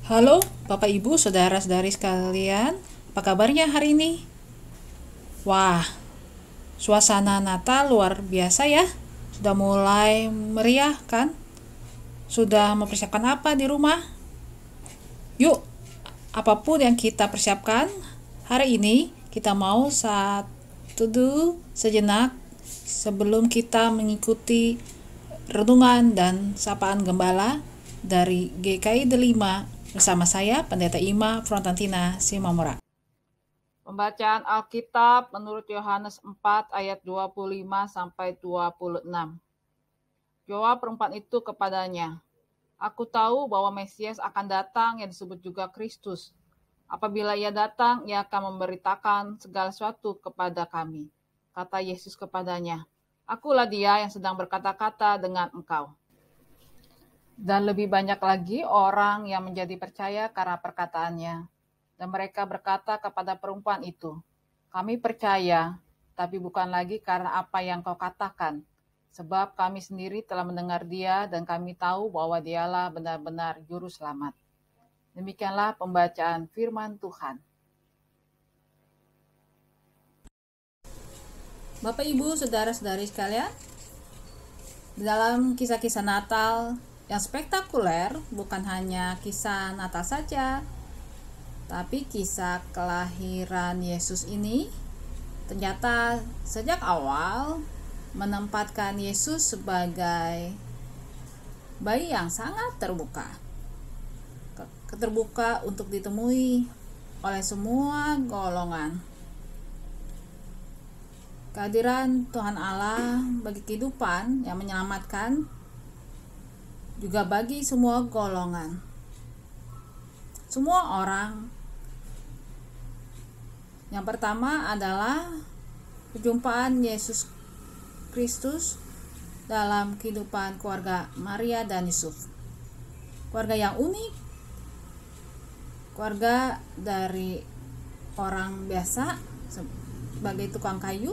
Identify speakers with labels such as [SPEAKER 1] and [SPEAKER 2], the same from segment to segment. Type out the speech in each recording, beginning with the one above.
[SPEAKER 1] Halo Bapak Ibu, Saudara-saudari sekalian, apa kabarnya hari ini? Wah, suasana Natal luar biasa ya. Sudah mulai meriah kan? Sudah mempersiapkan apa di rumah? Yuk, apapun yang kita persiapkan, hari ini kita mau saat teduh sejenak sebelum kita mengikuti renungan dan sapaan gembala dari GKI Delima bersama saya Pendeta Ima Frontantina Simamora. Pembacaan Alkitab menurut Yohanes 4 ayat 25 sampai 26. Jawab perempuan itu kepadanya, "Aku tahu bahwa Mesias akan datang yang disebut juga Kristus. Apabila ia datang, ia akan memberitakan segala sesuatu kepada kami." Kata Yesus kepadanya, "Akulah dia yang sedang berkata-kata dengan engkau." Dan lebih banyak lagi orang yang menjadi percaya karena perkataannya. Dan mereka berkata kepada perempuan itu, "Kami percaya, tapi bukan lagi karena apa yang kau katakan. Sebab kami sendiri telah mendengar dia dan kami tahu bahwa dialah benar-benar juru selamat." Demikianlah pembacaan firman Tuhan. Bapak Ibu, Saudara-saudari sekalian, di dalam kisah-kisah Natal yang spektakuler bukan hanya kisah Natal saja, tapi kisah kelahiran Yesus ini ternyata sejak awal menempatkan Yesus sebagai bayi yang sangat terbuka untuk ditemui oleh semua golongan. Kehadiran Tuhan Allah bagi kehidupan yang menyelamatkan juga bagi semua golongan. Semua orang. Yang pertama adalah perjumpaan Yesus Kristus dalam kehidupan keluarga Maria dan Yusuf. Keluarga yang unik. Keluarga dari orang biasa sebagai tukang kayu.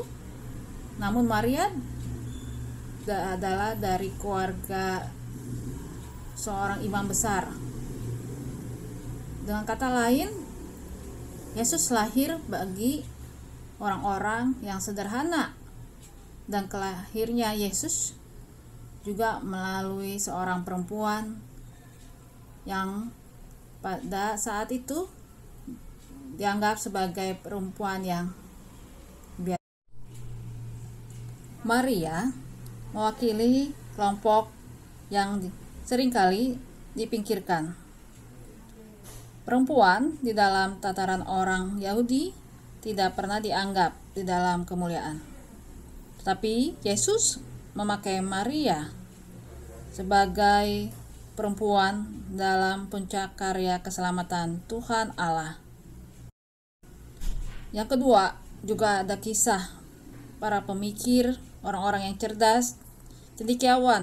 [SPEAKER 1] Namun Maria adalah dari keluarga seorang imam besar. Dengan kata lain, Yesus lahir bagi orang-orang yang sederhana, dan kelahirnya Yesus juga melalui seorang perempuan yang pada saat itu dianggap sebagai perempuan yang biasa. Maria mewakili kelompok yang seringkali dipingkirkan. Perempuan di dalam tataran orang Yahudi tidak pernah dianggap di dalam kemuliaan. Tetapi Yesus memakai Maria sebagai perempuan dalam puncak karya keselamatan Tuhan Allah. Yang kedua, juga ada kisah para pemikir, orang-orang yang cerdas, cendekiawan.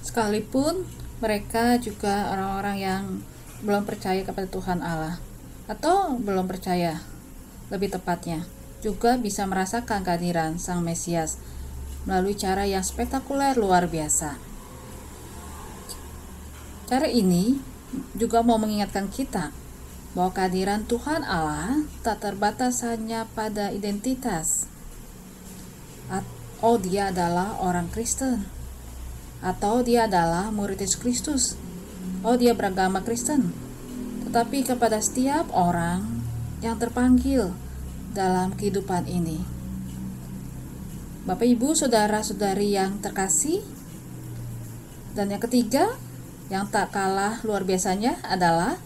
[SPEAKER 1] Sekalipun mereka juga orang-orang yang belum percaya kepada Tuhan Allah, atau belum percaya, lebih tepatnya, juga bisa merasakan kehadiran Sang Mesias melalui cara yang spektakuler luar biasa. Cara ini juga mau mengingatkan kita bahwa kehadiran Tuhan Allah tak terbatas hanya pada identitas. Oh, dia adalah orang Kristen, atau dia adalah murid Yesus Kristus, oh dia beragama Kristen, tetapi kepada setiap orang yang terpanggil dalam kehidupan ini. Bapak Ibu, saudara-saudari yang terkasih, dan yang ketiga yang tak kalah luar biasanya adalah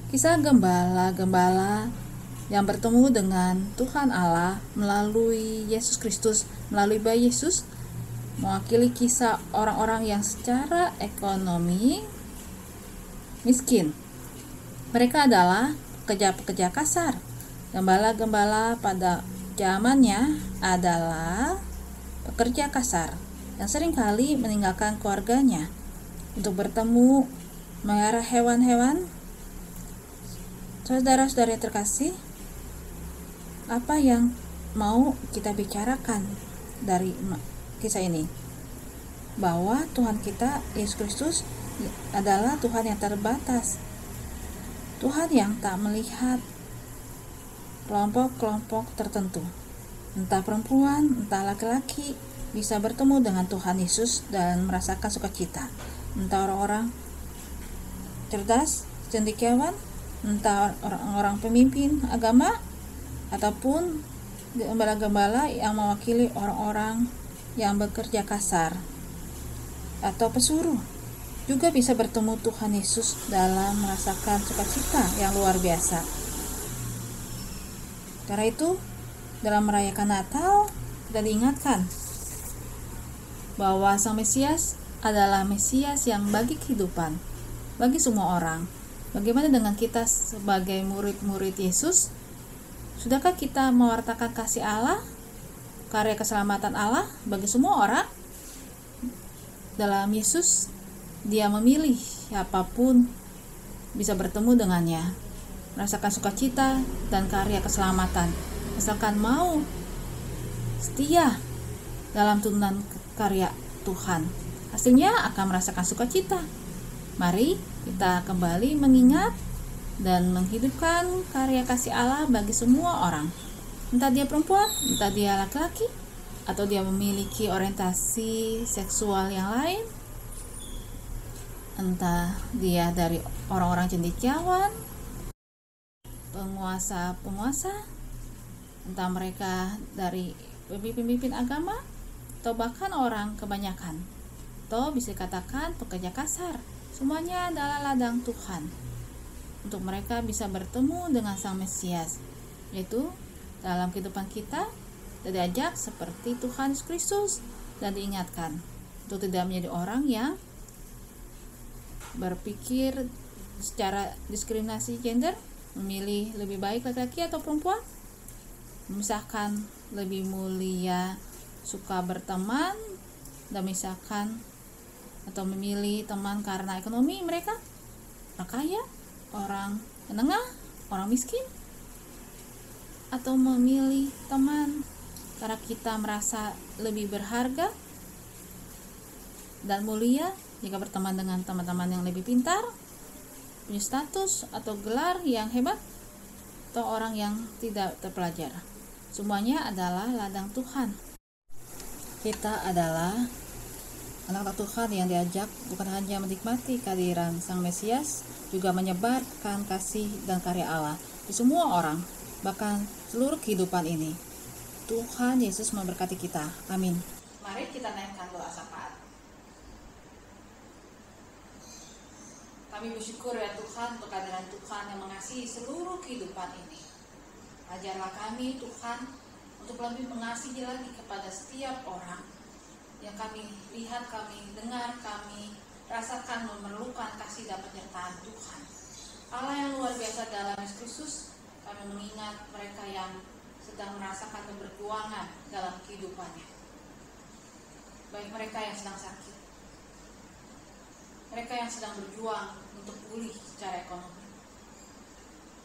[SPEAKER 1] kisah gembala-gembala yang bertemu dengan Tuhan Allah melalui Yesus Kristus, melalui bayi Yesus, mewakili kisah orang-orang yang secara ekonomi miskin. Mereka adalah pekerja-pekerja kasar. Gembala-gembala pada zamannya adalah pekerja kasar yang seringkali meninggalkan keluarganya untuk bertemu melihara hewan-hewan. Saudara-saudara yang terkasih, apa yang mau kita bicarakan dari kisah ini? Bahwa Tuhan kita Yesus Kristus adalah Tuhan yang terbatas. Tuhan yang tak melihat kelompok-kelompok tertentu, entah perempuan, entah laki-laki, bisa bertemu dengan Tuhan Yesus dan merasakan sukacita. Entah orang-orang cerdas, cendekiawan, entah orang-orang pemimpin agama, ataupun gembala-gembala yang mewakili orang-orang yang bekerja kasar, atau pesuruh, juga bisa bertemu Tuhan Yesus dalam merasakan sukacita yang luar biasa. Karena itu, dalam merayakan Natal, kita diingatkan bahwa Sang Mesias adalah Mesias yang bagi kehidupan, bagi semua orang. Bagaimana dengan kita sebagai murid-murid Yesus? Sudahkah kita mewartakan kasih Allah, karya keselamatan Allah bagi semua orang? Dalam Yesus, Dia memilih siapapun bisa bertemu dengannya, merasakan sukacita dan karya keselamatan, asalkan mau setia dalam tuntunan karya Tuhan. Hasilnya akan merasakan sukacita. Mari kita kembali mengingat dan menghidupkan karya kasih Allah bagi semua orang. Entah dia perempuan, entah dia laki-laki, atau dia memiliki orientasi seksual yang lain, entah dia dari orang-orang cendekiawan, penguasa-penguasa, entah mereka dari pemimpin agama, atau bahkan orang kebanyakan, atau bisa dikatakan pekerja kasar. Semuanya adalah ladang Tuhan untuk mereka bisa bertemu dengan Sang Mesias, yaitu dalam kehidupan kita diajak seperti Tuhan Yesus Kristus dan diingatkan untuk tidak menjadi orang yang berpikir secara diskriminasi gender, memilih lebih baik laki-laki atau perempuan, memisahkan lebih mulia suka berteman dan misalkan atau memilih teman karena ekonomi mereka, orang kaya, orang menengah, orang miskin, atau memilih teman karena kita merasa lebih berharga dan mulia jika berteman dengan teman-teman yang lebih pintar, punya status atau gelar yang hebat, atau orang yang tidak terpelajar. Semuanya adalah ladang Tuhan. Kita adalah anak-anak Tuhan yang diajak bukan hanya menikmati kehadiran Sang Mesias, juga menyebarkan kasih dan karya Allah di semua orang, bahkan seluruh kehidupan ini. Tuhan Yesus memberkati kita. Amin. Mari kita naikkan doa syafaat. Kami bersyukur ya Tuhan untuk kehadiran Tuhan yang mengasihi seluruh kehidupan ini. Ajarlah kami Tuhan untuk lebih mengasihi lagi kepada setiap orang yang kami lihat, kami dengar, kami rasakan memerlukan kasih dan penyertaan Tuhan. Allah yang luar biasa dalam Yesus Kristus, kami mengingat mereka yang sedang merasakan keberjuangan dalam kehidupannya. Baik mereka yang sedang sakit, mereka yang sedang berjuang untuk pulih secara ekonomi,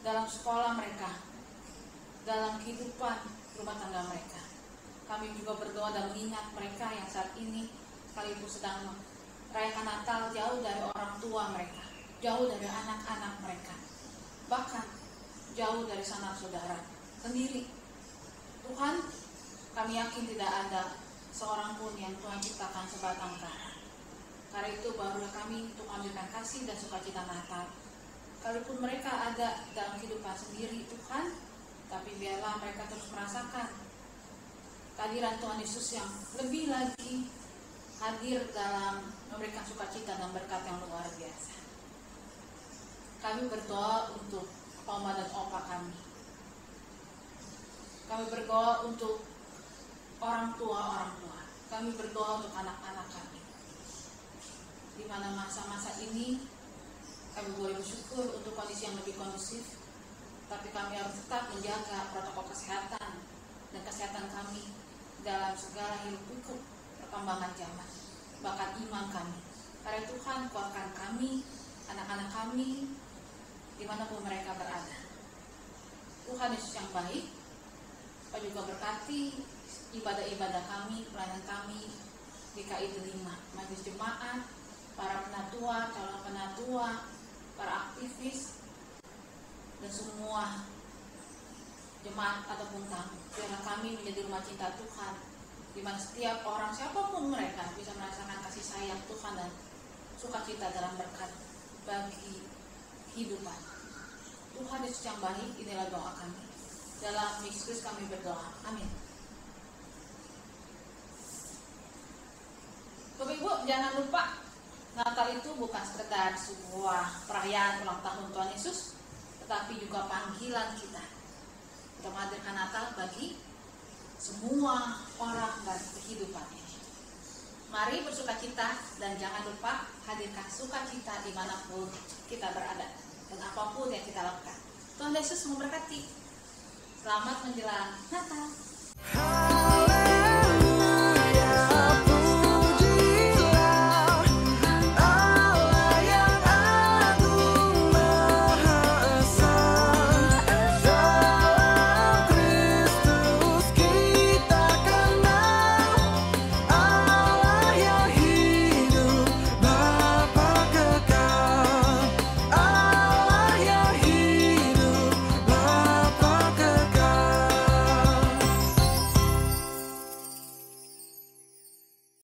[SPEAKER 1] dalam sekolah mereka, dalam kehidupan rumah tangga mereka. Kami juga berdoa dan mengingat mereka yang saat ini sekalipun sedang merayakan Natal jauh dari orang tua mereka, jauh dari anak-anak mereka, bahkan jauh dari sanak saudara sendiri. Tuhan, kami yakin tidak ada seorang pun yang Tuhan ciptakan sebatang kara. Karena itu barulah kami untuk memberikan kasih dan sukacita Natal. Kalaupun mereka ada dalam kehidupan sendiri Tuhan, tapi biarlah mereka terus merasakan kehadiran Tuhan Yesus yang lebih lagi hadir dalam memberikan sukacita dan berkat yang luar biasa. Kami berdoa untuk oma dan opa kami. Kami berdoa untuk orang tua. Kami berdoa untuk anak-anak kami. Di mana masa-masa ini kami boleh bersyukur untuk kondisi yang lebih kondusif, tapi kami harus tetap menjaga protokol kesehatan dan kesehatan kami dalam segala hiruk pikuk perkembangan zaman, bahkan iman kami. Karena Tuhan kuatkan kami, anak-anak kami, dimanapun mereka berada. Tuhan Yesus yang baik, Kau juga berkati ibadah-ibadah kami, pelayanan kami di KI Delima, majelis jemaat, para penatua, calon penatua, para aktivis, dan semua jemaat ataupun tamu. Biarlah kami menjadi rumah cinta Tuhan, di mana setiap orang, siapapun mereka, bisa merasakan kasih sayang Tuhan dan sukacita dalam berkat bagi kehidupan. Tuhan Yesus yang baik, inilah doa kami. Dalam Yesus kami berdoa. Amin. Bapak Ibu, jangan lupa Natal itu bukan sekedar sebuah perayaan ulang tahun Tuhan Yesus, tetapi juga panggilan kita untuk menghadirkan Natal bagi semua orang dan kehidupan ini. Mari bersukacita dan jangan lupa hadirkan sukacita dimanapun kita berada dan apapun yang kita lakukan. Tuhan Yesus memberkati. Selamat menjelang Natal.